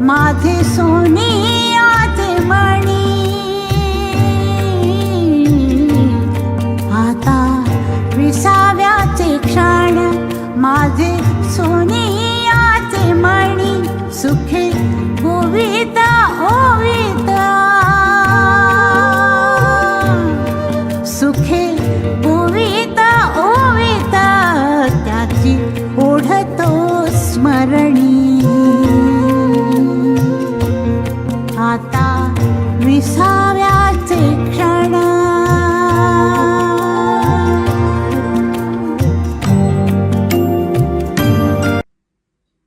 माझे सोनियाचे मणी. आता विसाव्याचे क्षण माझे सोनियाचे मणी. सुखे ओविता ओविता, सुखे ओविता ओविता, त्याची ओढतो स्मरणी.